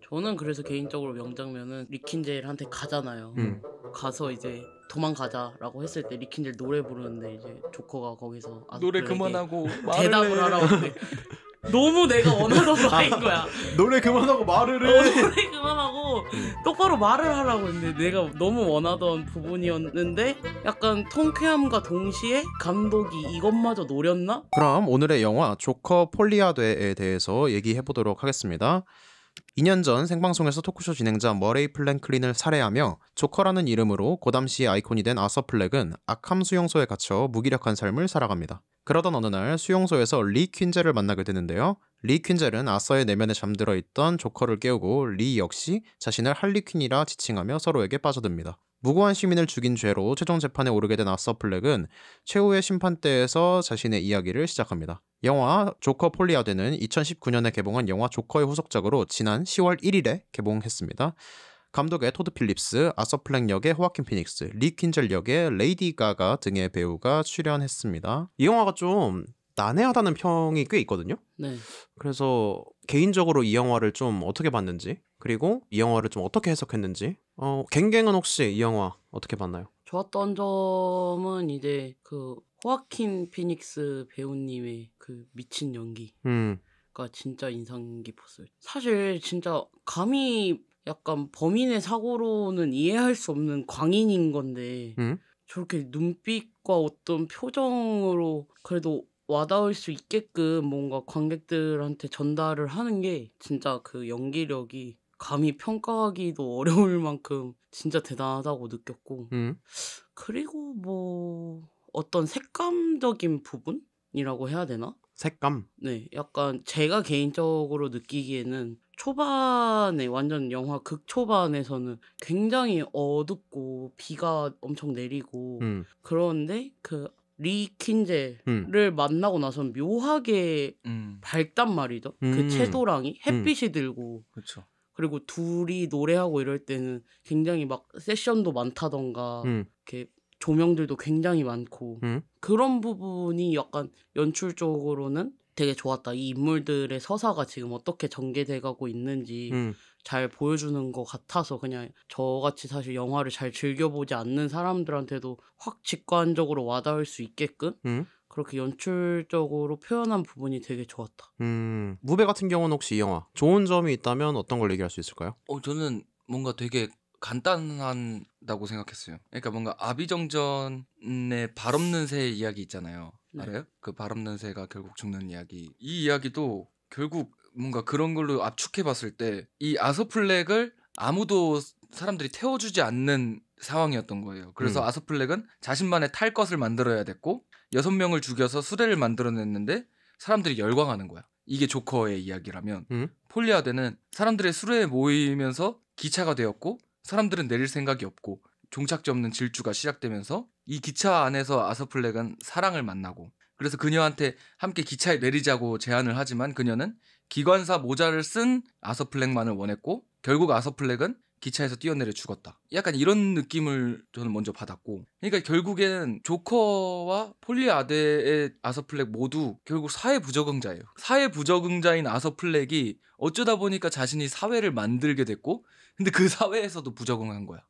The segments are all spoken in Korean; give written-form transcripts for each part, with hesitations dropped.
저는 그래서 개인적으로 명장면은 리킨젤한테 가잖아요. 음. 가서 이제 도망가자라고 했을 때 리킨젤 노래 부르는데 이제 조커가 거기서 노래 아스플렉에게 그만하고 말을 대답을 해. 하라고 하는데 너무 내가 원하던 말인 거야. 노래 그만하고 말을 노래 그만하고 똑바로 말을 하라고 했는데 내가 너무 원하던 부분이었는데 약간 통쾌함과 동시에 감독이 이것마저 노렸나? 그럼 오늘의 영화 조커 폴리아드에 대해서 얘기해보도록 하겠습니다. 2년 전 생방송에서 토크쇼 진행자 머레이 플랭클린을 살해하며 조커라는 이름으로 그 당시의 아이콘이 된 아서 플렉은 아캄 수용소에 갇혀 무기력한 삶을 살아갑니다. 그러던 어느 날 수용소에서 리 퀸젤을 만나게 되는데요. 리 퀸젤은 아서의 내면에 잠들어 있던 조커를 깨우고 리 역시 자신을 할리퀸이라 지칭하며 서로에게 빠져듭니다. 무고한 시민을 죽인 죄로 최종 재판에 오르게 된 아서 플렉은 최후의 심판대에서 자신의 이야기를 시작합니다. 영화 조커 폴리아드는 2019년에 개봉한 영화 조커의 후속작으로 지난 10월 1일에 개봉했습니다. 감독의 토드 필립스, 아서 플렉 역의 호아킨 피닉스, 리 퀸젤 역의 레이디 가가 등의 배우가 출연했습니다. 이 영화가 좀 난해하다는 평이 꽤 있거든요. 네. 그래서 개인적으로 이 영화를 좀 어떻게 봤는지, 그리고 이 영화를 좀 어떻게 해석했는지, 갱갱은 혹시 이 영화 어떻게 봤나요? 좋았던 점은 이제 그 호아킨 피닉스 배우님의 그 미친 연기가 진짜 인상 깊었어요. 사실 진짜 감히 약간 범인의 사고로는 이해할 수 없는 광인인 건데 저렇게 눈빛과 어떤 표정으로 그래도 와닿을 수 있게끔 뭔가 관객들한테 전달을 하는 게 진짜 그 연기력이 감히 평가하기도 어려울 만큼 진짜 대단하다고 느꼈고 그리고 뭐 어떤 색감적인 부분이라고 해야 되나? 색감? 네, 약간 제가 개인적으로 느끼기에는 초반에 완전 영화 극초반에서는 굉장히 어둡고 비가 엄청 내리고 그런데 그 리 퀸젤을 만나고 나선 묘하게 밝단 말이죠. 그 채도랑이 햇빛이 들고 그렇죠. 그리고 둘이 노래하고 이럴 때는 굉장히 막 세션도 많다던가 이렇게 조명들도 굉장히 많고 그런 부분이 약간 연출적으로는 되게 좋았다. 이 인물들의 서사가 지금 어떻게 전개돼가고 있는지 잘 보여주는 것 같아서 그냥 저같이 사실 영화를 잘 즐겨보지 않는 사람들한테도 확 직관적으로 와닿을 수 있게끔 그렇게 연출적으로 표현한 부분이 되게 좋았다. 무배 같은 경우는 혹시 이 영화 좋은 점이 있다면 어떤 걸 얘기할 수 있을까요? 저는 뭔가 되게 간단하다고 생각했어요. 그러니까 뭔가 아비정전의 발 없는 새 이야기 있잖아요. 네. 알아요? 그 발 없는 새가 결국 죽는 이야기. 이 이야기도 결국 뭔가 그런 걸로 압축해 봤을 때 이 아서플렉을 아무도 사람들이 태워주지 않는 상황이었던 거예요. 그래서 아서플렉은 자신만의 탈 것을 만들어야 됐고 6명을 죽여서 수레를 만들어냈는데 사람들이 열광하는 거야. 이게 조커의 이야기라면 폴리아드는 사람들의 수레에 모이면서 기차가 되었고 사람들은 내릴 생각이 없고 종착지 없는 질주가 시작되면서 이 기차 안에서 아서플렉은 사랑을 만나고 그래서 그녀한테 함께 기차에 내리자고 제안을 하지만 그녀는 기관사 모자를 쓴 아서플렉만을 원했고 결국 아서플렉은 기차에서 뛰어내려 죽었다. 약간 이런 느낌을 저는 먼저 받았고 그러니까 결국엔 조커와 폴리아드의 아서플렉 모두 결국 사회 부적응자예요. 사회 부적응자인 아서플렉이 어쩌다 보니까 자신이 사회를 만들게 됐고 근데 그 사회에서도 부적응한 거야.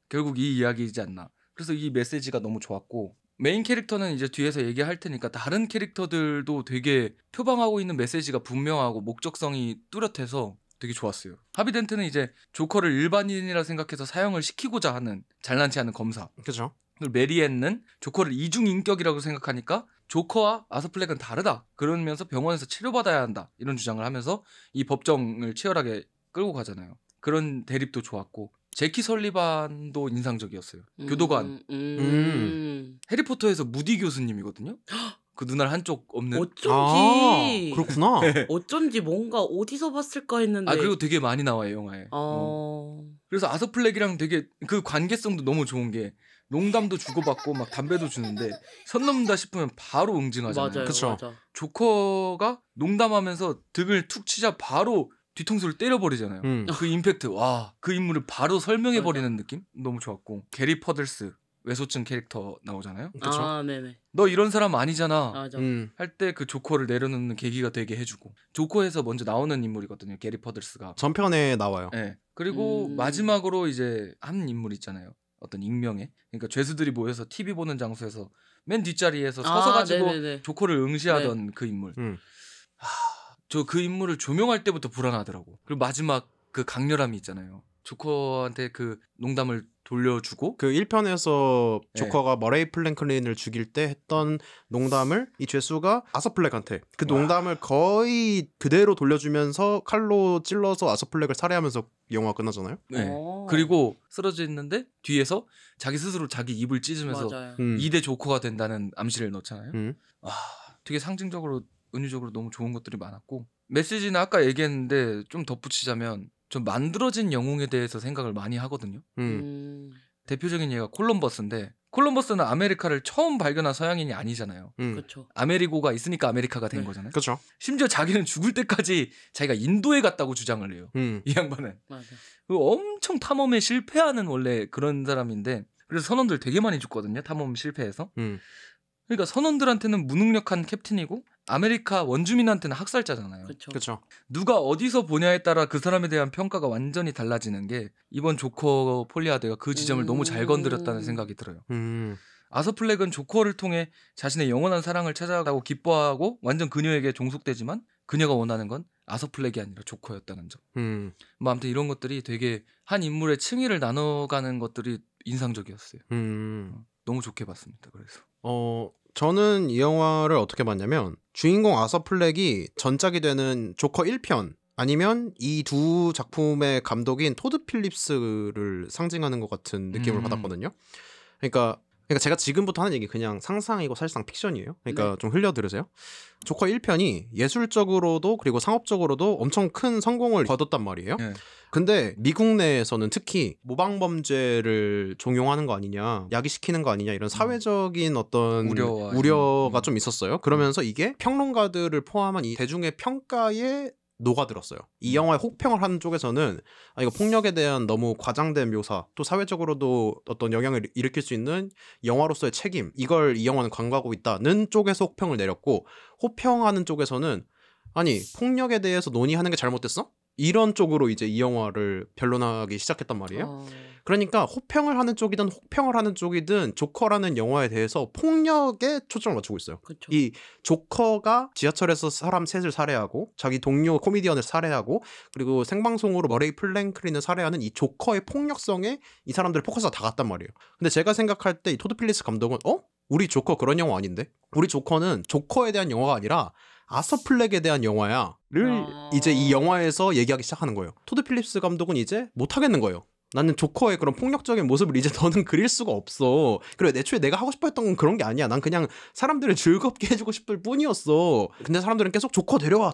결국 이 이야기이지 않나. 그래서 이 메시지가 너무 좋았고 메인 캐릭터는 이제 뒤에서 얘기할 테니까 다른 캐릭터들도 되게 표방하고 있는 메시지가 분명하고 목적성이 뚜렷해서 되게 좋았어요. 하비 덴트는 이제 조커를 일반인이라 생각해서 사형을 시키고자 하는 잘난치 않은 검사. 그죠. 그리고 메리앤는 조커를 이중인격이라고 생각하니까 조커와 아서플렉은 다르다. 그러면서 병원에서 치료받아야 한다. 이런 주장을 하면서 이 법정을 치열하게 끌고 가잖아요. 그런 대립도 좋았고 제키 설리반도 인상적이었어요. 교도관. 해리포터에서 무디 교수님이거든요. 그 눈알 한쪽 없는. 어쩐지. 그렇구나. 어쩐지 뭔가 어디서 봤을까 했는데. 그리고 되게 많이 나와요 영화에. 그래서 아서플렉이랑 되게 그 관계성도 너무 좋은 게 농담도 주고받고 막 담배도 주는데 선 넘는다 싶으면 바로 응징하잖아요. 맞아요. 그쵸. 맞아. 조커가 농담하면서 등을 툭 치자 바로 뒤통수를 때려버리잖아요. 그 임팩트, 와, 그 인물을 바로 설명해버리는 느낌? 너무 좋았고. 게리 퍼들스, 외소증 캐릭터 나오잖아요. 그쵸? 아, 네네. 너 이런 사람 아니잖아. 맞아. 할 때 그 조커를 내려놓는 계기가 되게 해주고 조커에서 먼저 나오는 인물이거든요. 게리 퍼들스가. 전편에 나와요. 네. 그리고 마지막으로 이제 한 인물 있잖아요. 어떤 익명의. 그러니까 죄수들이 모여서 TV 보는 장소에서 맨 뒷자리에서 서서 가지고 네네네. 조커를 응시하던 그 인물. 저 그 인물을 조명할 때부터 불안하더라고. 그리고 마지막 그 강렬함이 있잖아요. 조커한테 그 농담을 돌려주고 그 1편에서 네. 조커가 머레이 플랭클린을 죽일 때 했던 농담을 이 죄수가 아서플렉한테 그 농담을 거의 그대로 돌려주면서 칼로 찔러서 아서플렉을 살해하면서 영화가 끝나잖아요. 네. 그리고 쓰러져 있는데 뒤에서 자기 스스로 자기 입을 찢으면서 맞아요. 2대 조커가 된다는 암시를 넣잖아요. 음. 되게 상징적으로 은유적으로 너무 좋은 것들이 많았고 메시지는 아까 얘기했는데 좀 덧붙이자면 좀 만들어진 영웅에 대해서 생각을 많이 하거든요. 대표적인 예가 콜럼버스인데 콜럼버스는 아메리카를 처음 발견한 서양인이 아니잖아요. 그렇죠. 아메리고가 있으니까 아메리카가 된 네. 거잖아요. 그렇죠. 심지어 자기는 죽을 때까지 자기가 인도에 갔다고 주장을 해요. 이 양반은. 맞아. 엄청 탐험에 실패하는 원래 그런 사람인데 그래서 선원들 되게 많이 죽거든요. 탐험 실패해서. 그러니까 선원들한테는 무능력한 캡틴이고 아메리카 원주민한테는 학살자잖아요. 그렇죠. 누가 어디서 보냐에 따라 그 사람에 대한 평가가 완전히 달라지는 게 이번 조커 폴리아드가 그 지점을 너무 잘 건드렸다는 생각이 들어요. 아서플렉은 조커를 통해 자신의 영원한 사랑을 찾아가고 기뻐하고 완전 그녀에게 종속되지만 그녀가 원하는 건 아서플렉이 아니라 조커였다는 점. 뭐 아무튼 이런 것들이 되게 한 인물의 층위를 나눠가는 것들이 인상적이었어요. 너무 좋게 봤습니다. 그래서 저는 이 영화를 어떻게 봤냐면 주인공 아서플렉이 전작이 되는 조커 1편 아니면 이 두 작품의 감독인 토드 필립스를 상징하는 것 같은 느낌을 받았거든요. 그러니까 제가 지금부터 하는 얘기 그냥 상상이고 사실상 픽션이에요. 그러니까 좀 흘려 들으세요. 조커 1편이 예술적으로도 그리고 상업적으로도 엄청 큰 성공을 거뒀단 말이에요. 근데 미국 내에서는 특히 모방범죄를 종용하는 거 아니냐, 야기시키는 거 아니냐 이런 사회적인 어떤 우려가 좀 있었어요. 그러면서 이게 평론가들을 포함한 이 대중의 평가에 녹아들었어요. 이 영화의 혹평을 하는 쪽에서는 이거 폭력에 대한 너무 과장된 묘사, 또 사회적으로도 어떤 영향을 일으킬 수 있는 영화로서의 책임, 이걸 이 영화는 간과하고 있다는 쪽에서 혹평을 내렸고, 호평하는 쪽에서는 아니 폭력에 대해서 논의하는 게 잘못됐어? 이런 쪽으로 이제 이 영화를 변론하기 시작했단 말이에요. 그러니까 호평을 하는 쪽이든 혹평을 하는 쪽이든 조커라는 영화에 대해서 폭력에 초점을 맞추고 있어요. 그쵸. 이 조커가 지하철에서 사람 셋을 살해하고 자기 동료 코미디언을 살해하고 그리고 생방송으로 머레이 플랭클린을 살해하는 이 조커의 폭력성에 이 사람들의 포커스가 다 갔단 말이에요. 근데 제가 생각할 때 이 토드 필립스 감독은 우리 조커 그런 영화 아닌데? 우리 조커는 조커에 대한 영화가 아니라 아서플렉에 대한 영화야를 이제 이 영화에서 얘기하기 시작하는 거예요. 토드 필립스 감독은 이제 못하겠는 거예요. 나는 조커의 그런 폭력적인 모습을 이제 더는 그릴 수가 없어. 그리고 애초에 내가 하고 싶어 했던 건 그런 게 아니야. 난 그냥 사람들을 즐겁게 해주고 싶을 뿐이었어. 근데 사람들은 계속 조커 데려와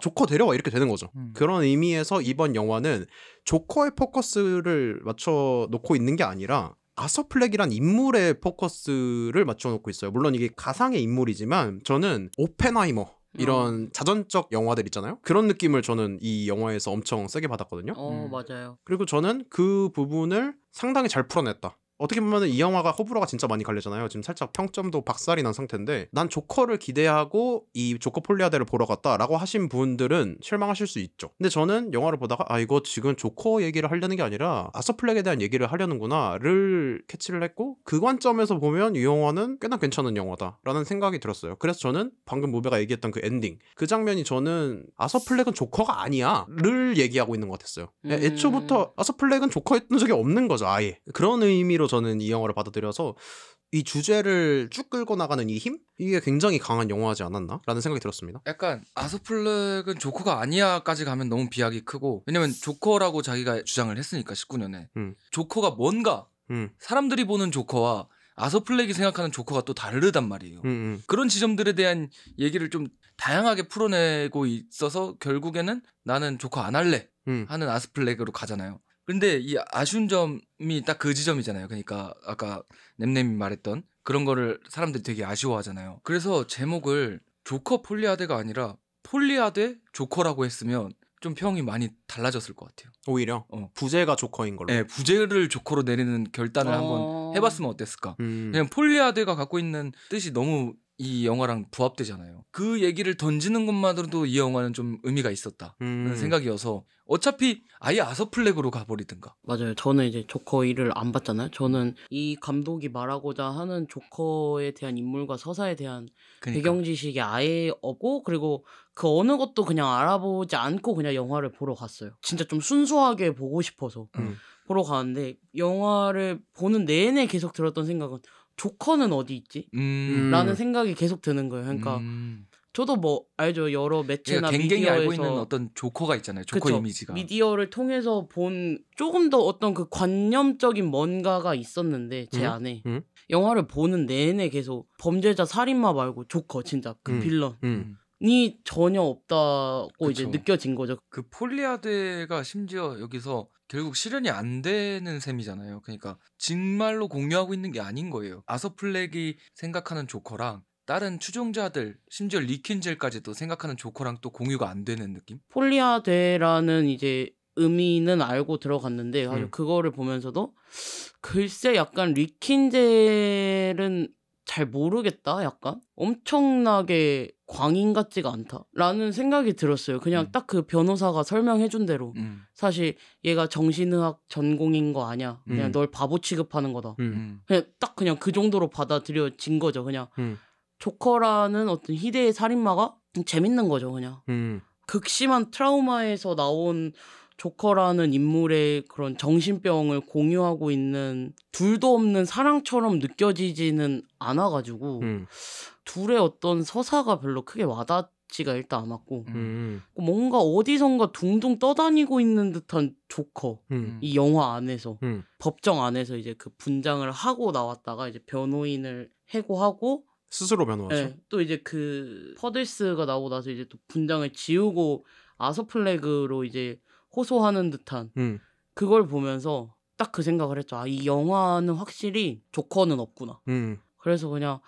이렇게 되는 거죠. 그런 의미에서 이번 영화는 조커의 포커스를 맞춰 놓고 있는 게 아니라 아서플렉이란 인물의 포커스를 맞춰 놓고 있어요. 물론 이게 가상의 인물이지만 저는 오펜하이머 이런 자전적 영화들 있잖아요. 그런 느낌을 저는 이 영화에서 엄청 세게 받았거든요. 맞아요. 그리고 저는 그 부분을 상당히 잘 풀어냈다. 어떻게 보면 이 영화가 호불호가 진짜 많이 갈리잖아요. 지금 살짝 평점도 박살이 난 상태인데 난 조커를 기대하고 이 조커 폴리아데를 보러 갔다라고 하신 분들은 실망하실 수 있죠. 근데 저는 영화를 보다가 이거 지금 조커 얘기를 하려는 게 아니라 아서플렉에 대한 얘기를 하려는구나를 캐치를 했고 그 관점에서 보면 이 영화는 꽤나 괜찮은 영화다라는 생각이 들었어요. 그래서 저는 방금 무배가 얘기했던 그 엔딩 그 장면이 저는 아서플렉은 조커가 아니야를 얘기하고 있는 것 같았어요. 애초부터 아서플렉은 조커였던 적이 없는 거죠. 아예. 그런 의미로 저는 이 영화를 받아들여서 이 주제를 쭉 끌고 나가는 이 힘? 이게 굉장히 강한 영화지 않았나? 라는 생각이 들었습니다. 약간 아서플렉은 조커가 아니야까지 가면 너무 비약이 크고 왜냐면 조커라고 자기가 주장을 했으니까 19년에 조커가 뭔가 사람들이 보는 조커와 아서플렉이 생각하는 조커가 또 다르단 말이에요. 그런 지점들에 대한 얘기를 좀 다양하게 풀어내고 있어서 결국에는 나는 조커 안 할래 하는 아서플렉으로 가잖아요. 근데 이 아쉬운 점이 딱 그 지점이잖아요. 그러니까 아까 냄냄이 말했던 그런 거를 사람들이 되게 아쉬워하잖아요. 그래서 제목을 조커 폴리아데가 아니라 폴리아데 조커라고 했으면 좀 평이 많이 달라졌을 것 같아요. 오히려 부제가 조커인 걸로. 네, 부제를 조커로 내리는 결단을 한번 해봤으면 어땠을까. 그냥 폴리아드가 갖고 있는 뜻이 너무 이 영화랑 부합되잖아요. 그 얘기를 던지는 것만으로도 이 영화는 좀 의미가 있었다 는 생각이어서 어차피 아예 아서플렉으로 가버리든가. 맞아요. 저는 이제 조커 1을 안 봤잖아요. 저는 이 감독이 말하고자 하는 조커에 대한 인물과 서사에 대한 그러니까. 배경 지식이 아예 없고, 그리고 그 어느 것도 그냥 알아보지 않고 그냥 영화를 보러 갔어요. 진짜 좀 순수하게 보고 싶어서 보러 가는데, 영화를 보는 내내 계속 들었던 생각은 조커는 어디 있지? 라는 생각이 계속 드는 거예요. 그러니까 저도 뭐 알죠. 여러 매체나 갱갱이 미디어에서 알고 있는 어떤 조커가 있잖아요. 조커 그쵸. 이미지가. 미디어를 통해서 본 조금 더 어떤 그 관념적인 뭔가가 있었는데 제 안에 영화를 보는 내내 계속 범죄자 살인마 말고 조커 진짜 그 빌런이 전혀 없다고 그쵸. 이제 느껴진 거죠. 그 폴리아드가 심지어 여기서 결국 실현이 안 되는 셈이잖아요. 그러니까 정말로 공유하고 있는 게 아닌 거예요. 아서플렉이 생각하는 조커랑 다른 추종자들, 심지어 리킨젤까지도 생각하는 조커랑 또 공유가 안 되는 느낌? 폴리아데라는 이제 의미는 알고 들어갔는데 사실 그거를 보면서도 글쎄 약간 리킨젤은 잘 모르겠다. 약간 엄청나게 광인 같지가 않다라는 생각이 들었어요. 그냥 딱 그 변호사가 설명해준 대로 사실 얘가 정신의학 전공인 거 아니야. 그냥 널 바보 취급하는 거다. 그냥 딱 그냥 그 정도로 받아들여진 거죠. 그냥 조커라는 어떤 희대의 살인마가 재밌는 거죠. 그냥 극심한 트라우마에서 나온 조커라는 인물의 그런 정신병을 공유하고 있는 둘도 없는 사랑처럼 느껴지지는 않아가지고 둘의 어떤 서사가 별로 크게 와닿지가 일단 않았고 뭔가 어디선가 둥둥 떠다니고 있는 듯한 조커 이 영화 안에서 법정 안에서 이제 그 분장을 하고 나왔다가 이제 변호인을 해고하고 스스로 변호하죠. 네, 또 이제 그 퍼들스가 나오고 나서 이제 또 분장을 지우고 아서플렉으로 이제 호소하는 듯한 그걸 보면서 딱 그 생각을 했죠. 아, 이 영화는 확실히 조커는 없구나. 그래서 그냥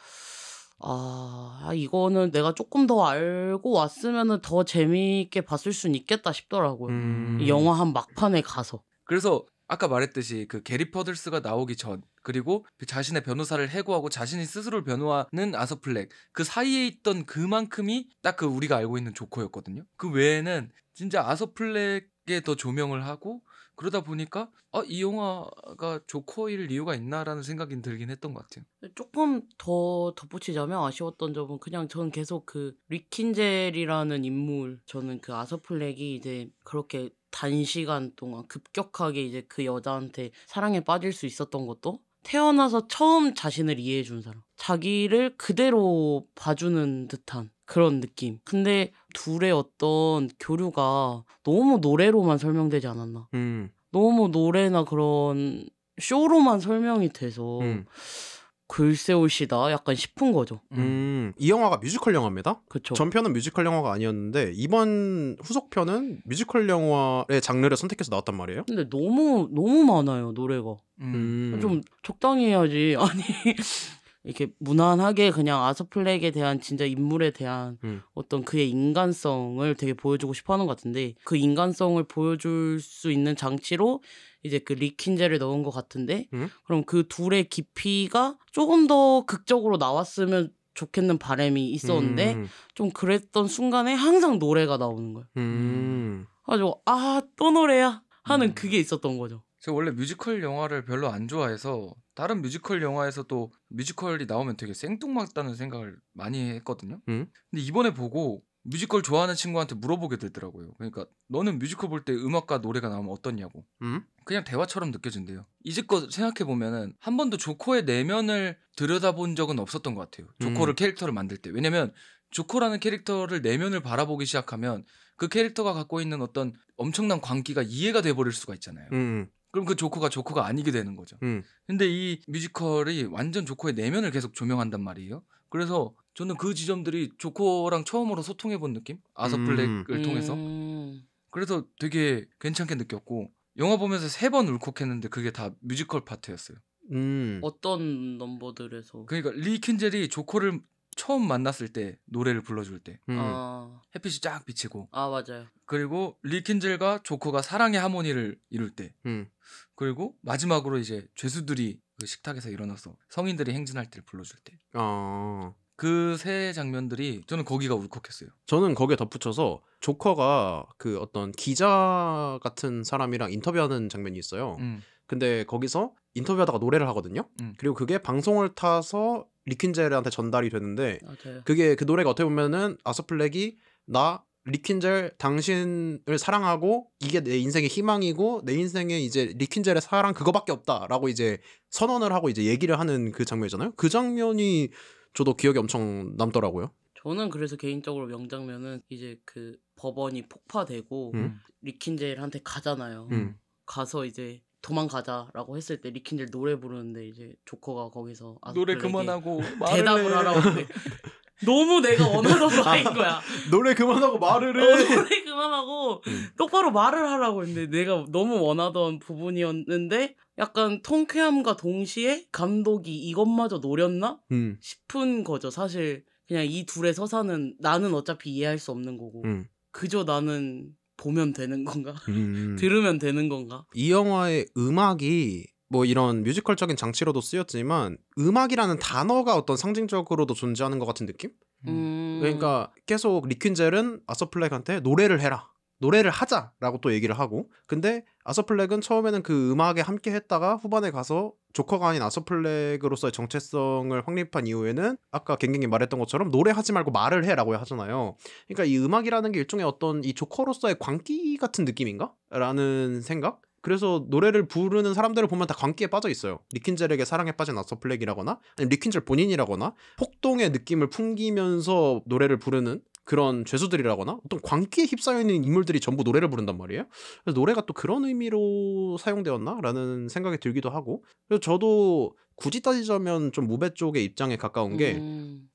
이거는 내가 조금 더 알고 왔으면은 더 재미있게 봤을 수는 있겠다 싶더라고요. 이 영화 한 막판에 가서. 그래서 아까 말했듯이 그 게리 퍼들스가 나오기 전, 그리고 자신의 변호사를 해고하고 자신이 스스로를 변호하는 아서플렉, 그 사이에 있던 그만큼이 딱 그 우리가 알고 있는 조커였거든요. 그 외에는 진짜 아서플렉에 더 조명을 하고 그러다 보니까 이 영화가 조커일 이유가 있나라는 생각이 들긴 했던 것 같아요. 조금 더 덧붙이자면 아쉬웠던 점은 그냥 저는 계속 그 리킨젤이라는 인물, 저는 그 아서플렉이 이제 그렇게 단시간 동안 급격하게 이제 그 여자한테 사랑에 빠질 수 있었던 것도 태어나서 처음 자신을 이해해준 사람, 자기를 그대로 봐주는 듯한 그런 느낌. 근데 둘의 어떤 교류가 너무 노래로만 설명되지 않았나. 너무 노래나 그런 쇼로만 설명이 돼서 글쎄올시다 약간 싶은 거죠. 이 영화가 뮤지컬 영화입니다. 그쵸. 전편은 뮤지컬 영화가 아니었는데 이번 후속편은 뮤지컬 영화의 장르를 선택해서 나왔단 말이에요. 근데 너무 많아요 노래가. 좀 적당히 해야지. 아니 이렇게 무난하게 그냥 아서플렉에 대한 진짜 인물에 대한 어떤 그의 인간성을 되게 보여주고 싶어하는 것 같은데, 그 인간성을 보여줄 수 있는 장치로 이제 그 리킨젤을 넣은 것 같은데, 그럼 그 둘의 깊이가 조금 더 극적으로 나왔으면 좋겠는 바람이 있었는데 좀 그랬던 순간에 항상 노래가 나오는 거예요. 그래가지고 또 노래야 하는 그게 있었던 거죠. 제가 원래 뮤지컬 영화를 별로 안 좋아해서 다른 뮤지컬 영화에서도 뮤지컬이 나오면 되게 생뚱맞다는 생각을 많이 했거든요. 근데 이번에 보고 뮤지컬 좋아하는 친구한테 물어보게 되더라고요. 그러니까 너는 뮤지컬 볼 때 음악과 노래가 나오면 어떻냐고. 그냥 대화처럼 느껴진대요. 이제껏 생각해보면은 한 번도 조커의 내면을 들여다본 적은 없었던 것 같아요. 조커를 캐릭터를 만들 때. 왜냐면 조커라는 캐릭터를 내면을 바라보기 시작하면 그 캐릭터가 갖고 있는 어떤 엄청난 광기가 이해가 돼버릴 수가 있잖아요. 그럼 그 조커가 아니게 되는 거죠. 근데 이 뮤지컬이 완전 조커의 내면을 계속 조명한단 말이에요. 그래서 저는 그 지점들이 조커랑 처음으로 소통해본 느낌? 아서플렉을 통해서. 그래서 되게 괜찮게 느꼈고, 영화 보면서 3번 울컥했는데 그게 다 뮤지컬 파트였어요. 어떤 넘버들에서? 그러니까 리킨젤이 조커를 처음 만났을 때 노래를 불러줄 때 아, 햇빛이 쫙 비치고 아 맞아요. 그리고 리킨젤과 조커가 사랑의 하모니를 이룰 때 그리고 마지막으로 이제 죄수들이 그 식탁에서 일어나서 성인들이 행진할 때를 불러줄 때 그 세 장면들이 저는 거기가 울컥했어요. 저는 거기에 덧붙여서 조커가 그 어떤 기자 같은 사람이랑 인터뷰하는 장면이 있어요. 근데 거기서 인터뷰하다가 노래를 하거든요. 그리고 그게 방송을 타서 리킨젤한테 전달이 되는데 맞아요. 그게 그 노래가 어떻게 보면은 아서 플렉이 나 리킨젤 당신을 사랑하고 이게 내 인생의 희망이고 내 인생에 이제 리킨젤의 사랑 그거밖에 없다라고 이제 선언을 하고 이제 얘기를 하는 그 장면이잖아요. 그 장면이 저도 기억에 엄청 남더라고요. 저는 그래서 개인적으로 명장면은 이제 그 법원이 폭파되고 리킨젤한테 가잖아요. 가서 이제 도망가자라고 했을 때 리킨젤 노래 부르는데 이제 조커가 거기서 노래 그만하고 대답을 하라고 하는데 너무 내가 원하던 말인 거야. 노래 그만하고 말을 해. 노래 그만하고 똑바로 말을 하라고 했는데 내가 너무 원하던 부분이었는데 약간 통쾌함과 동시에 감독이 이것마저 노렸나 싶은 거죠. 사실 그냥 이 둘의 서사는 나는 어차피 이해할 수 없는 거고 그저 나는 보면 되는 건가? 들으면 되는 건가? 이 영화의 음악이 뭐 이런 뮤지컬적인 장치로도 쓰였지만 음악이라는 단어가 어떤 상징적으로도 존재하는 것 같은 느낌? 그러니까 계속 리퀸젤은 아서 플렉한테 노래를 해라. 노래를 하자라고 또 얘기를 하고 근데 아서 플렉은 처음에는 그 음악에 함께 했다가 후반에 가서 조커가 아닌 아서 플렉으로서의 정체성을 확립한 이후에는 아까 갱갱이 말했던 것처럼 노래하지 말고 말을 해라고 하잖아요. 그러니까 이 음악이라는 게 일종의 어떤 이 조커로서의 광기 같은 느낌인가? 라는 생각? 그래서 노래를 부르는 사람들을 보면 다 광기에 빠져 있어요. 리킨젤에게 사랑에 빠진 아서 플렉이라거나 아니면 리킨젤 본인이라거나 폭동의 느낌을 풍기면서 노래를 부르는 그런 죄수들이라거나 어떤 광기에 휩싸여 있는 인물들이 전부 노래를 부른단 말이에요. 그래서 노래가 또 그런 의미로 사용되었나라는 생각이 들기도 하고 그래서 저도 굳이 따지자면 좀 무배 쪽의 입장에 가까운 게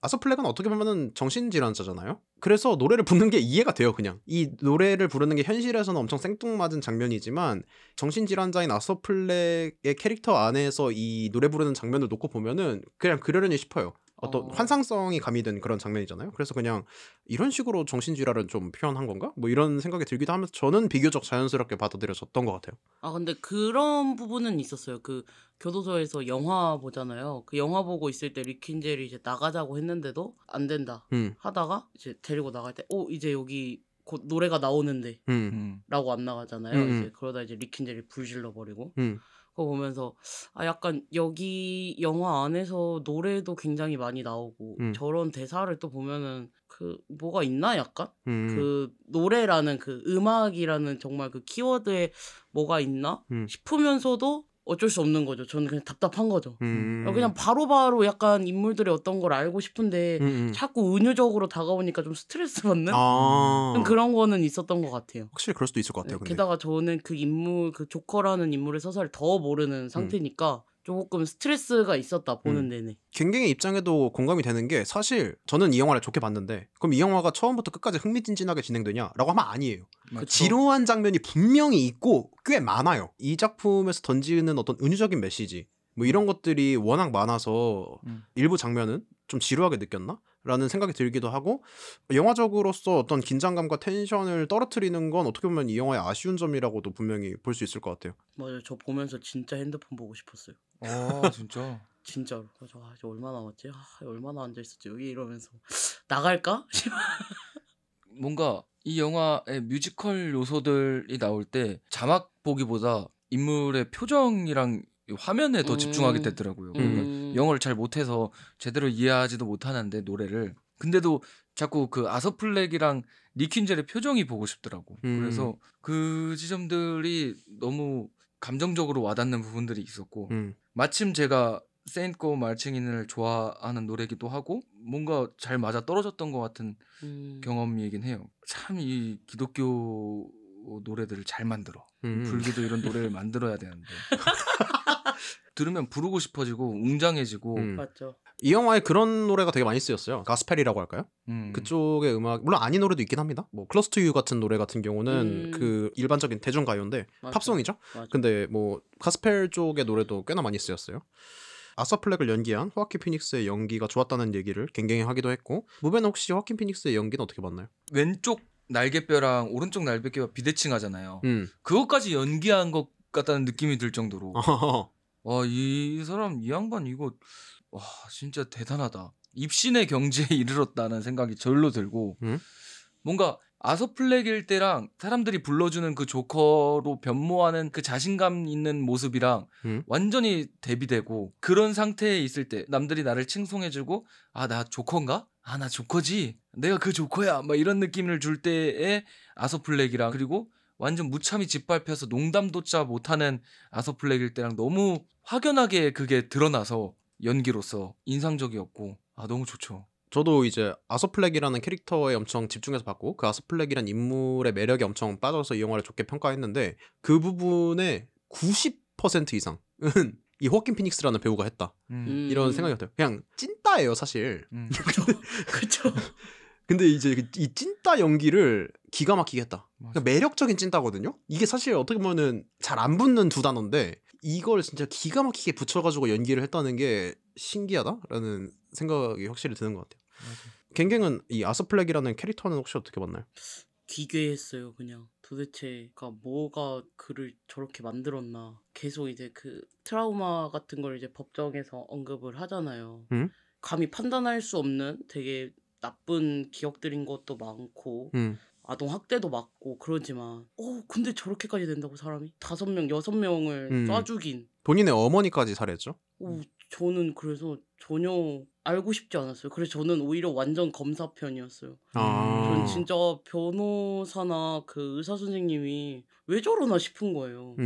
아서 플렉은 어떻게 보면은 정신질환자잖아요. 그래서 노래를 부르는 게 이해가 돼요. 그냥 이 노래를 부르는 게 현실에서는 엄청 생뚱맞은 장면이지만 정신질환자인 아서 플렉의 캐릭터 안에서 이 노래 부르는 장면을 놓고 보면은 그냥 그러려니 싶어요. 어떤 환상성이 가미된 그런 장면이잖아요. 그래서 그냥 이런 식으로 정신질환을 좀 표현한 건가? 뭐 이런 생각이 들기도 하면서 저는 비교적 자연스럽게 받아들여졌던 것 같아요. 아 근데 그런 부분은 있었어요. 그 교도소에서 영화 보잖아요. 그 영화 보고 있을 때 리킨젤이 이제 나가자고 했는데도 안 된다 하다가 이제 데리고 나갈 때 이제 여기 곧 노래가 나오는데 라고 안 나가잖아요. 이제 그러다 이제 리킨젤이 불 질러버리고 그거 보면서 아 약간 여기 영화 안에서 노래도 굉장히 많이 나오고 저런 대사를 또 보면은 그 뭐가 있나 약간 그 노래라는 그 음악이라는 정말 그 키워드에 뭐가 있나 싶으면서도 어쩔 수 없는 거죠. 저는 그냥 답답한 거죠. 그냥 바로바로 약간 인물들의 어떤 걸 알고 싶은데 자꾸 은유적으로 다가오니까 좀 스트레스 받는 그런 거는 있었던 것 같아요. 확실히 그럴 수도 있을 것 같아요. 근데. 게다가 저는 그 인물, 그 조커라는 인물의 서사를 더 모르는 상태니까 조금 스트레스가 있었다 보는 내내. 갱갱의 입장에도 공감이 되는 게 사실 저는 이 영화를 좋게 봤는데 그럼 이 영화가 처음부터 끝까지 흥미진진하게 진행되냐라고 하면 아니에요. 맞죠. 지루한 장면이 분명히 있고 꽤 많아요. 이 작품에서 던지는 어떤 은유적인 메시지 뭐 이런 것들이 워낙 많아서 일부 장면은 좀 지루하게 느꼈나? 라는 생각이 들기도 하고 영화적으로서 어떤 긴장감과 텐션을 떨어뜨리는 건 어떻게 보면 이 영화의 아쉬운 점이라고도 분명히 볼 수 있을 것 같아요. 맞아요. 저 보면서 진짜 핸드폰 보고 싶었어요. 진짜? 진짜로. 이제 얼마나 남았지? 얼마나 앉아있었지 여기 이러면서 나갈까? 뭔가 이 영화의 뮤지컬 요소들이 나올 때 자막 보기보다 인물의 표정이랑 화면에 더 집중하게 됐더라고요. 그러니까 영어를 잘 못해서 제대로 이해하지도 못하는데 노래를 근데도 자꾸 그 아서 플렉이랑 리킨젤의 표정이 보고 싶더라고. 그래서 그 지점들이 너무 감정적으로 와닿는 부분들이 있었고 마침 제가 세인트 고 말칭인을 좋아하는 노래기도 하고 뭔가 잘 맞아 떨어졌던 것 같은 경험이긴 해요. 참 이 기독교 노래들을 잘 만들어. 불교도 이런 노래를 만들어야 되는데 들으면 부르고 싶어지고 웅장해지고 맞죠. 이 영화에 그런 노래가 되게 많이 쓰였어요. 가스펠이라고 할까요? 그쪽의 음악 물론 아닌 노래도 있긴 합니다. 뭐 클로스 투 유 같은 노래 같은 경우는 그 일반적인 대중가요인데 맞죠. 팝송이죠. 맞죠. 근데 뭐 가스펠 쪽의 노래도 꽤나 많이 쓰였어요. 아서 플렉을 연기한 호아킨 피닉스의 연기가 좋았다는 얘기를 갱갱이 하기도 했고, 무벤 혹시 호아킨 피닉스의 연기는 어떻게 봤나요? 왼쪽 날개뼈랑 오른쪽 날개뼈가 비대칭하잖아요. 그것까지 연기한 것 같다는 느낌이 들 정도로 와, 이 사람 이 양반 이거 와 진짜 대단하다. 입신의 경지에 이르렀다는 생각이 절로 들고 뭔가 아서 플렉일 때랑 사람들이 불러주는 그 조커로 변모하는 그 자신감 있는 모습이랑 완전히 대비되고, 그런 상태에 있을 때 남들이 나를 칭송해주고 아 나 조커인가? 아 나 조커지? 내가 그 조커야 막 이런 느낌을 줄 때의 아서 플렉이랑, 그리고 완전 무참히 짓밟혀서 농담조차 못하는 아서 플렉일 때랑 너무 확연하게 그게 드러나서 연기로서 인상적이었고 아 너무 좋죠. 저도 이제 아서 플렉이라는 캐릭터에 엄청 집중해서 봤고, 그 아서 플렉이란 인물의 매력에 엄청 빠져서 이 영화를 좋게 평가했는데, 그 부분의 90% 이상은 이 호아킨 피닉스라는 배우가 했다, 이런 생각이 들어요. 그냥 찐따예요 사실. 그쵸. 근데 이제 이 찐따 연기를 기가 막히게 했다. 그러니까 매력적인 찐따거든요. 이게 사실 어떻게 보면은 잘 안 붙는 두 단어인데 이걸 진짜 기가 막히게 붙여가지고 연기를 했다는 게 신기하다라는 생각이 확실히 드는 것 같아요. 갱갱은 이 아서 플렉이라는 캐릭터는 혹시 어떻게 봤나요? 기괴했어요. 그냥 도대체가 뭐가 그를 저렇게 만들었나. 계속 이제 그 트라우마 같은 걸 이제 법정에서 언급을 하잖아요. 감히 판단할 수 없는 되게 나쁜 기억들인 것도 많고 아동 학대도 맞고 그러지만 근데 저렇게까지 된다고 사람이 5명 6명을 쏴 죽인. 본인의 어머니까지 살해했죠. 저는 그래서 전혀 알고 싶지 않았어요. 그래서 저는 오히려 완전 검사 편이었어요. 전 진짜 변호사나 그 의사 선생님이 왜 저러나 싶은 거예요.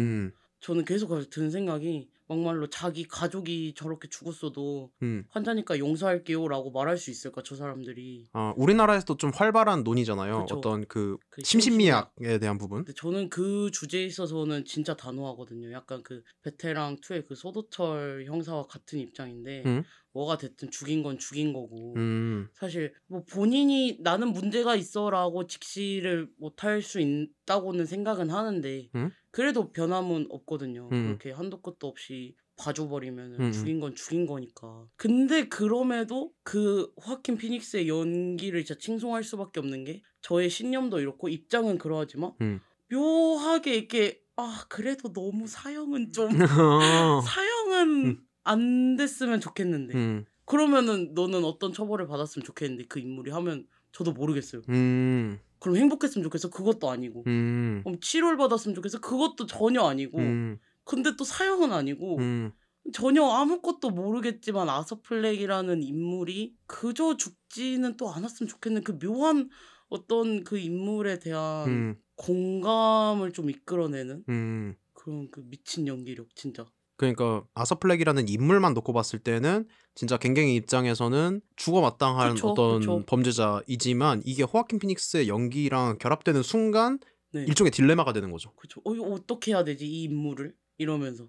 저는 계속 드는 생각이 막말로 자기 가족이 저렇게 죽었어도 환자니까 용서할게요 라고 말할 수 있을까 저 사람들이. 우리나라에서도 좀 활발한 논의잖아요. 그쵸. 어떤 그 심신미약에 대한 부분. 근데 저는 그 주제에 있어서는 진짜 단호하거든요. 약간 그 베테랑 2의 그 소도철 형사와 같은 입장인데 뭐가 됐든 죽인 건 죽인 거고 사실 뭐 본인이 나는 문제가 있어라고 직시를 못할 수 있다고는 생각은 하는데 그래도 변함은 없거든요. 그렇게 한도 끝도 없이 봐줘버리면 죽인 건 죽인 거니까. 근데 그럼에도 그 호아킨 피닉스의 연기를 진짜 칭송할 수밖에 없는 게, 저의 신념도 이렇고 입장은 그러하지만 묘하게 이렇게 그래도 너무 사형은 좀 사형은 안 됐으면 좋겠는데 그러면은 너는 어떤 처벌을 받았으면 좋겠는데 그 인물이 하면 저도 모르겠어요. 그럼 행복했으면 좋겠어? 그것도 아니고. 그럼 치료를 받았으면 좋겠어? 그것도 전혀 아니고. 근데 또 사형은 아니고. 전혀 아무것도 모르겠지만 아서 플렉이라는 인물이 그저 죽지는 또 않았으면 좋겠는 그 묘한 어떤 그 인물에 대한 공감을 좀 이끌어내는 그런 그 미친 연기력 진짜. 그러니까 아서 플렉이라는 인물만 놓고 봤을 때는 진짜 갱갱이 입장에서는 죽어마땅한 어떤 범죄자이지만, 이게 호아킨 피닉스의 연기랑 결합되는 순간 일종의 딜레마가 되는 거죠. 그렇죠. 이거 어떻게 해야 되지 이 인물을 이러면서.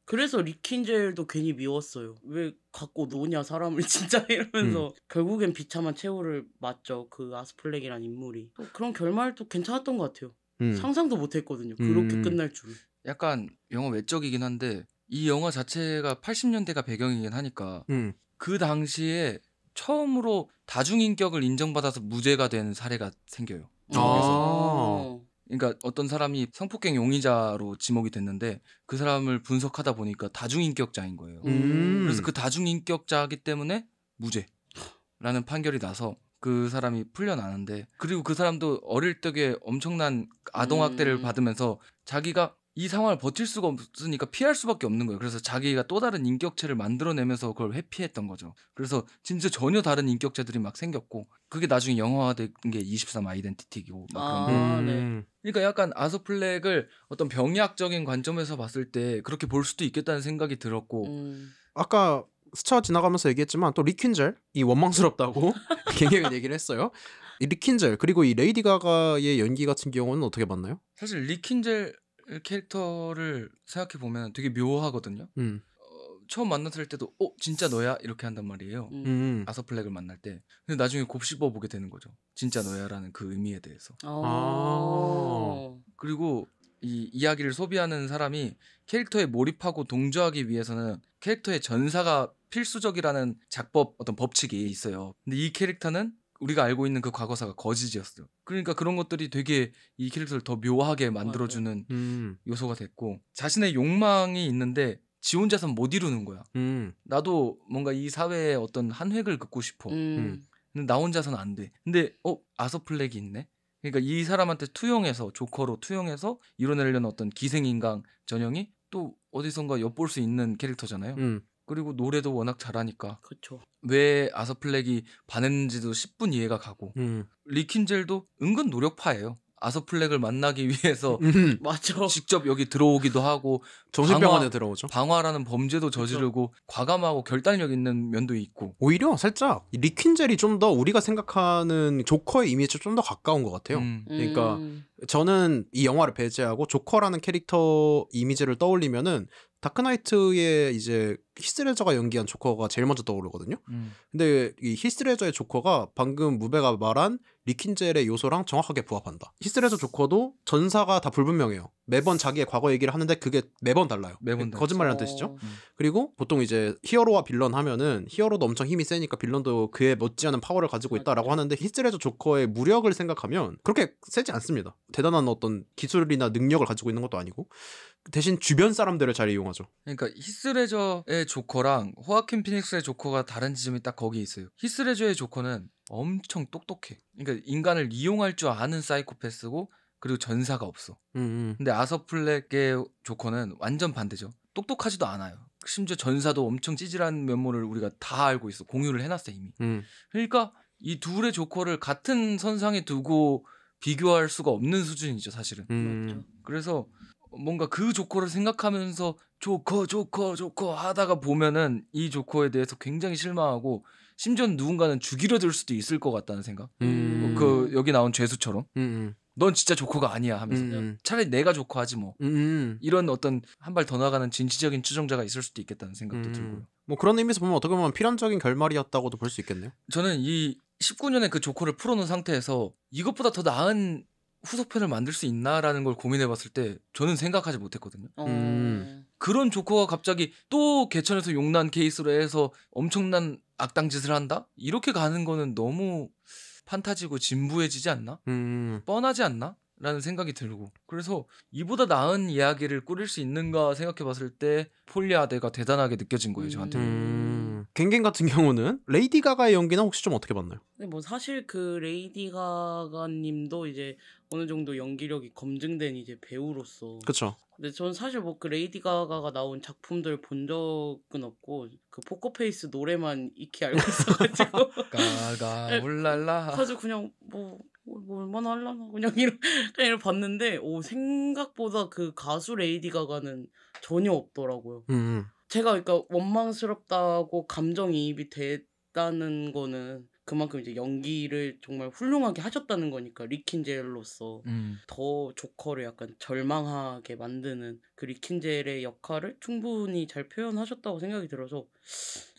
그래서 리킨젤도 괜히 미웠어요. 왜 갖고 노냐 사람을 진짜 이러면서. 결국엔 비참한 최후를 맞죠. 그 아서 플렉이라는 인물이. 그런 결말도 괜찮았던 것 같아요. 상상도 못했거든요. 그렇게 끝날 줄은. 약간 영화 외적이긴 한데 이 영화 자체가 80년대가 배경이긴 하니까 그 당시에 처음으로 다중인격을 인정받아서 무죄가 된 사례가 생겨요. 그러니까 어떤 사람이 성폭행 용의자로 지목이 됐는데 그 사람을 분석하다 보니까 다중인격자인 거예요. 그래서 그 다중인격자이기 때문에 무죄라는 판결이 나서 그 사람이 풀려나는데, 그리고 그 사람도 어릴 적에 엄청난 아동학대를 받으면서 자기가 이 상황을 버틸 수가 없으니까 피할 수밖에 없는 거예요. 그래서 자기가 또 다른 인격체를 만들어내면서 그걸 회피했던 거죠. 그래서 진짜 전혀 다른 인격체들이 막 생겼고, 그게 나중에 영화화된 게 23 아이덴티티고 막 그런데. 그러니까 약간 아서 플렉을 어떤 병약적인 관점에서 봤을 때 그렇게 볼 수도 있겠다는 생각이 들었고, 아까 스쳐 지나가면서 얘기했지만 또 리퀸젤 이 원망스럽다고 갱갱은 얘기를 했어요. 이 리퀸젤 그리고 이 레이디 가가의 연기 같은 경우는 어떻게 봤나요? 사실 리퀸젤 캐릭터를 생각해 보면 되게 묘하거든요. 처음 만났을 때도 진짜 너야? 이렇게 한단 말이에요. 아서 플렉을 만날 때. 근데 나중에 곱씹어 보게 되는 거죠. 진짜 너야라는 그 의미에 대해서. 그리고 이 이야기를 소비하는 사람이 캐릭터에 몰입하고 동조하기 위해서는 캐릭터의 전사가 필수적이라는 작법 어떤 법칙이 있어요. 근데 이 캐릭터는 우리가 알고 있는 그 과거사가 거짓이었어요. 그러니까 그런 것들이 되게 이 캐릭터를 더 묘하게 만들어주는 요소가 됐고, 자신의 욕망이 있는데 지 혼자서는 못 이루는 거야. 나도 뭔가 이 사회의 어떤 한 획을 긋고 싶어. 근데 나 혼자서는 안 돼. 근데 아서 플렉이 있네. 그러니까 이 사람한테 투영해서, 조커로 투영해서 이뤄내려는 어떤 기생인간 전형이 또 어디선가 엿볼 수 있는 캐릭터잖아요. 그리고 노래도 워낙 잘하니까 그쵸. 왜 아서 플렉이 반했는지도 10분 이해가 가고, 리킨젤도 은근 노력파예요. 아서 플렉을 만나기 위해서 맞아. 직접 여기 들어오기도 하고 정신병원에 들어오죠. 방화라는 범죄도 저지르고 과감하고 결단력 있는 면도 있고. 오히려 살짝 리퀸젤이 좀 더 우리가 생각하는 조커의 이미지에 좀 더 가까운 것 같아요. 그러니까 저는 이 영화를 배제하고 조커라는 캐릭터 이미지를 떠올리면은 다크나이트의 이제 히스레저가 연기한 조커가 제일 먼저 떠오르거든요. 근데 이 히스레저의 조커가 방금 무배가 말한 리킨젤의 요소랑 정확하게 부합한다. 히스레저 조커도 전사가 다 불분명해요. 매번 자기의 과거 얘기를 하는데 그게 매번 달라요. 매번 거짓말이라는 뜻이죠. 그리고 보통 이제 히어로와 빌런 하면은 히어로도 엄청 힘이 세니까 빌런도 그에 못지않은 파워를 가지고 있다라고 하는데 히스레저 조커의 무력을 생각하면 그렇게 세지 않습니다. 대단한 어떤 기술이나 능력을 가지고 있는 것도 아니고 대신 주변 사람들을 잘 이용하죠. 그러니까 히스레저의 조커랑 호아킨 피닉스의 조커가 다른 지점이 딱 거기 있어요. 히스레저의 조커는 엄청 똑똑해. 그러니까 인간을 이용할 줄 아는 사이코패스고, 그리고 전사가 없어. 근데 아서 플렉의 조커는 완전 반대죠. 똑똑하지도 않아요. 심지어 전사도 엄청 찌질한 면모를 우리가 다 알고 있어. 공유를 해놨어 이미. 그러니까 이 둘의 조커를 같은 선상에 두고 비교할 수가 없는 수준이죠 사실은. 맞죠. 그래서 뭔가 그 조커를 생각하면서 조커 하다가 보면은 이 조커에 대해서 굉장히 실망하고, 심지어 누군가는 죽이려 들 수도 있을 것 같다는 생각. 그 여기 나온 죄수처럼 넌 진짜 조커가 아니야 하면서 차라리 내가 조커 하지 뭐. 이런 어떤 한 발 더 나가는 진취적인 추종자가 있을 수도 있겠다는 생각도 들고요. 뭐 그런 의미에서 보면 어떻게 보면 필연적인 결말이었다고도 볼 수 있겠네요. 저는 이 19년에 그 조커를 풀어놓은 상태에서 이것보다 더 나은 후속편을 만들 수 있나라는 걸 고민해봤을 때 저는 생각하지 못했거든요. 그런 조커가 갑자기 또 개천에서 용난 케이스로 해서 엄청난 악당 짓을 한다? 이렇게 가는 거는 너무 판타지고 진부해지지 않나? 뻔하지 않나? 라는 생각이 들고, 그래서 이보다 나은 이야기를 꾸릴 수 있는가 생각해봤을 때 폴리아데가 대단하게 느껴진 거예요 저한테는. 갱갱 같은 경우는 레이디 가가의 연기는 혹시 좀 어떻게 봤나요? 근데 뭐 사실 그 레이디 가가님도 이제 어느 정도 연기력이 검증된 이제 배우로서. 그렇죠. 근데 전 사실 뭐 그 레이디 가가가 나온 작품들 본 적은 없고 그 포커페이스 노래만 익히 알고 있어가지고 가가 울랄라. 그래서 그냥 뭐 얼마나 하려나 그냥 그냥 봤는데 생각보다 그 가수 레이디 가가는 전혀 없더라고요. 제가 그러니까 원망스럽다고 감정이입이 됐다는 거는 그만큼 이제 연기를 정말 훌륭하게 하셨다는 거니까 리킨젤로서 더 조커를 약간 절망하게 만드는 그 리킨젤의 역할을 충분히 잘 표현하셨다고 생각이 들어서.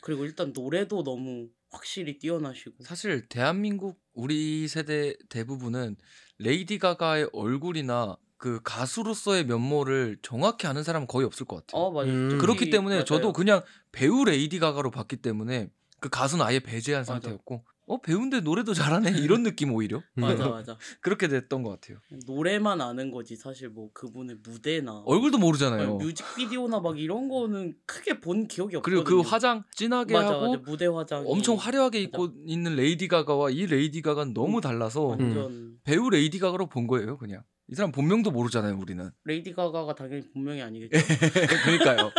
그리고 일단 노래도 너무 확실히 뛰어나시고. 사실 대한민국 우리 세대 대부분은 레이디 가가의 얼굴이나 그 가수로서의 면모를 정확히 아는 사람은 거의 없을 것 같아요. 맞아요. 그렇기 때문에 맞아요. 저도 그냥 배우 레이디 가가로 봤기 때문에 그 가수는 아예 배제한 맞아. 상태였고 배우인데 노래도 잘하네 이런 느낌 오히려. 맞아. 그렇게 됐던 것 같아요. 노래만 아는 거지 사실 뭐 그분의 무대나 얼굴도 모르잖아요. 뮤직비디오나 막 이런 거는 크게 본 기억이 없거든요. 그리고 그 화장 진하게 하고 무대 화장 엄청 화려하게 입고 있는 레이디 가가와 이 레이디 가가는 너무 달라서 완전 배우 레이디 가가로 본 거예요 그냥. 이 사람 본명도 모르잖아요 우리는. 레이디 가가가 당연히 본명이 아니겠죠. 그러니까요.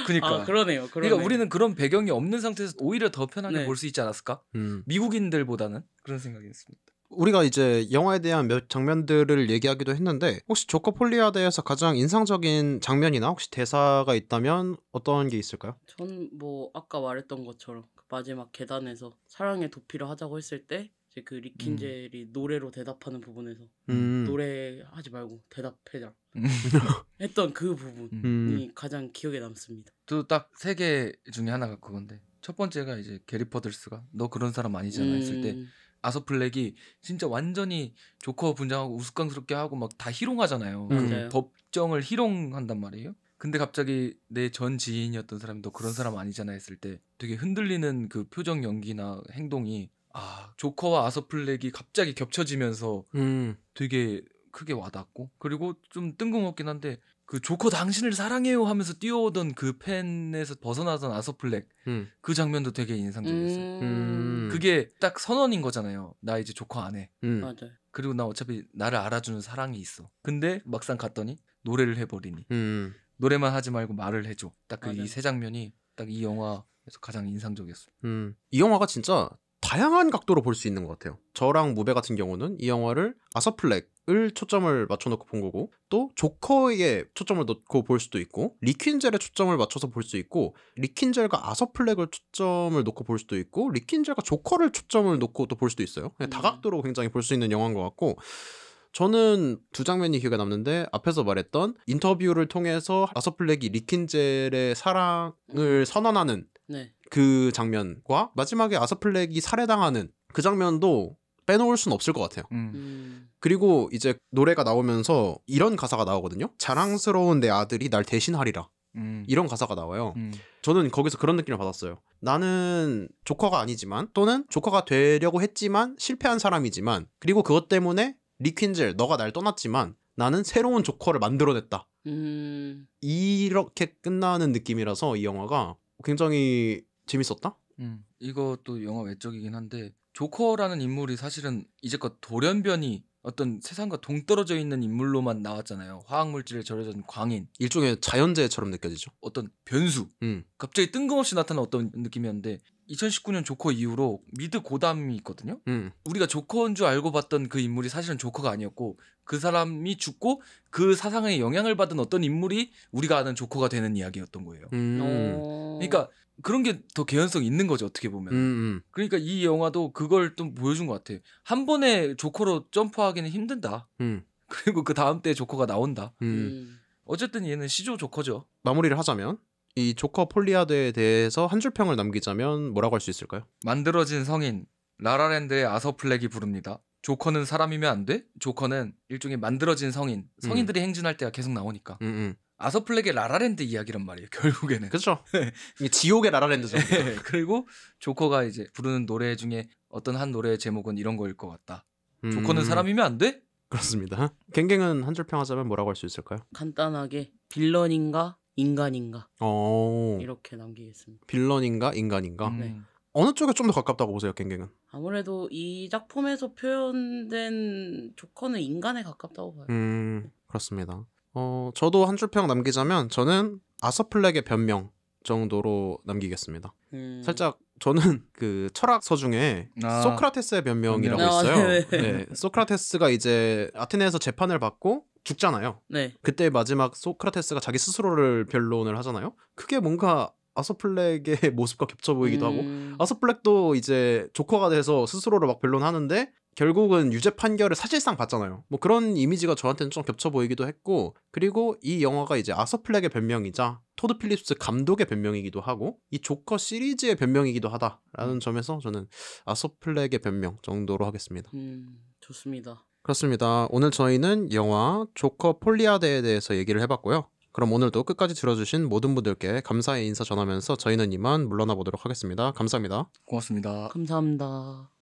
그러니까. 그러네요. 그러니까 우리는 그런 배경이 없는 상태에서 오히려 더 편하게 볼 수 있지 않았을까? 미국인들보다는 그런 생각이 있습니다. 우리가 이제 영화에 대한 몇 장면들을 얘기하기도 했는데 혹시 조커 폴리아드에서 가장 인상적인 장면이나 혹시 대사가 있다면 어떤 게 있을까요? 전 뭐 아까 말했던 것처럼 그 마지막 계단에서 사랑의 도피를 하자고 했을 때 이제 그 리킨젤이 노래로 대답하는 부분에서 노래하지 말고 대답해라 했던 그 부분이 가장 기억에 남습니다. 또 딱 3개 중에 하나가 그건데, 첫 번째가 이제 게리 퍼들스가 너 그런 사람 아니잖아 했을 때 아서플렉이 진짜 완전히 조커 분장하고 우스꽝스럽게 하고 막 다 희롱하잖아요. 맞아요. 법정을 희롱한단 말이에요. 근데 갑자기 내 전 지인이었던 사람이 너 그런 사람 아니잖아 했을 때 되게 흔들리는 그 표정 연기나 행동이 조커와 아서플렉이 갑자기 겹쳐지면서 되게 크게 와닿고, 그리고 좀 뜬금없긴 한데 그 조커 당신을 사랑해요 하면서 뛰어오던 그 펜에서 벗어나던 아서플렉 그 장면도 되게 인상적이었어요. 그게 딱 선언인 거잖아요. 나 이제 조커 안 해. 맞아요. 그리고 나 어차피 나를 알아주는 사랑이 있어. 근데 막상 갔더니 노래를 해버리니 노래만 하지 말고 말을 해줘. 딱 그 이 맞아요. 세 장면이 딱 이 영화에서 가장 인상적이었어요. 이 영화가 진짜 다양한 각도로 볼 수 있는 것 같아요. 저랑 무배 같은 경우는 이 영화를 아서플렉을 초점을 맞춰놓고 본 거고, 또 조커에 초점을 놓고 볼 수도 있고, 리퀸젤에 초점을 맞춰서 볼 수 있고, 리퀸젤과 아서플렉을 초점을 놓고 볼 수도 있고, 리퀸젤과 조커를 초점을 놓고 또 볼 수도 있어요. 그냥 다각도로 굉장히 볼 수 있는 영화인 것 같고, 저는 두 장면이 기억에 남는데, 앞에서 말했던 인터뷰를 통해서 아서플렉이 리퀸젤의 사랑을 선언하는 네. 그 장면과 마지막에 아서플렉이 살해당하는 그 장면도 빼놓을 순 없을 것 같아요. 그리고 이제 노래가 나오면서 이런 가사가 나오거든요. 자랑스러운 내 아들이 날 대신하리라. 이런 가사가 나와요. 저는 거기서 그런 느낌을 받았어요. 나는 조커가 아니지만, 또는 조커가 되려고 했지만 실패한 사람이지만, 그리고 그것 때문에 리퀸젤 너가 날 떠났지만 나는 새로운 조커를 만들어냈다. 이렇게 끝나는 느낌이라서 이 영화가 굉장히 재밌었다? 이것도 영화 외적이긴 한데, 조커라는 인물이 사실은 이제껏 돌연변이 어떤 세상과 동떨어져 있는 인물로만 나왔잖아요. 화학물질에 절여진 광인, 일종의 자연재해처럼 느껴지죠. 어떤 변수, 갑자기 뜬금없이 나타난 어떤 느낌이었는데, 2019년 조커 이후로 미드 고담이 있거든요. 우리가 조커인 줄 알고 봤던 그 인물이 사실은 조커가 아니었고, 그 사람이 죽고 그 사상에 영향을 받은 어떤 인물이 우리가 아는 조커가 되는 이야기였던 거예요. 그러니까 그런 게 더 개연성이 있는 거죠, 어떻게 보면. 그러니까 이 영화도 그걸 좀 보여준 것 같아. 한 번에 조커로 점프하기는 힘든다. 그리고 그 다음 때 조커가 나온다. 어쨌든 얘는 시조 조커죠. 마무리를 하자면, 이 조커 폴리아드에 대해서 한 줄 평을 남기자면 뭐라고 할 수 있을까요? 만들어진 성인, 라라랜드의 아서플렉이 부릅니다. 조커는 사람이면 안 돼? 조커는 일종의 만들어진 성인, 성인들이 행진할 때가 계속 나오니까. 아서플렉의 라라랜드 이야기란 말이에요, 결국에는. 그렇죠. 이게 지옥의 라라랜드죠. 그리고 조커가 이제 부르는 노래 중에 어떤 한 노래의 제목은 이런 거일 것 같다. 조커는 사람이면 안 돼? 그렇습니다. 갱갱은 한 줄 평 하자면 뭐라고 할 수 있을까요? 간단하게 빌런인가 인간인가 이렇게 남기겠습니다. 빌런인가 인간인가? 네. 어느 쪽에 좀 더 가깝다고 보세요, 갱갱은? 아무래도 이 작품에서 표현된 조커는 인간에 가깝다고 봐요. 그렇습니다. 저도 한 줄 평 남기자면 저는 아서플렉의 변명 정도로 남기겠습니다. 살짝 저는 그 철학서 중에 소크라테스의 변명이라고 있어요. 네, 소크라테스가 이제 아테네에서 재판을 받고 죽잖아요. 네. 그때 마지막 소크라테스가 자기 스스로를 변론을 하잖아요. 그게 뭔가 아서플렉의 모습과 겹쳐 보이기도 하고, 아서플렉도 이제 조커가 돼서 스스로를 막 변론하는데 결국은 유죄 판결을 사실상 받잖아요. 뭐 그런 이미지가 저한테는 좀 겹쳐 보이기도 했고, 그리고 이 영화가 이제 아서플렉의 변명이자 토드 필립스 감독의 변명이기도 하고 이 조커 시리즈의 변명이기도 하다라는 점에서 저는 아서플렉의 변명 정도로 하겠습니다. 좋습니다. 그렇습니다. 오늘 저희는 영화 조커 폴리아드에 대해서 얘기를 해봤고요. 그럼 오늘도 끝까지 들어주신 모든 분들께 감사의 인사 전하면서 저희는 이만 물러나 보도록 하겠습니다. 감사합니다. 고맙습니다. 감사합니다.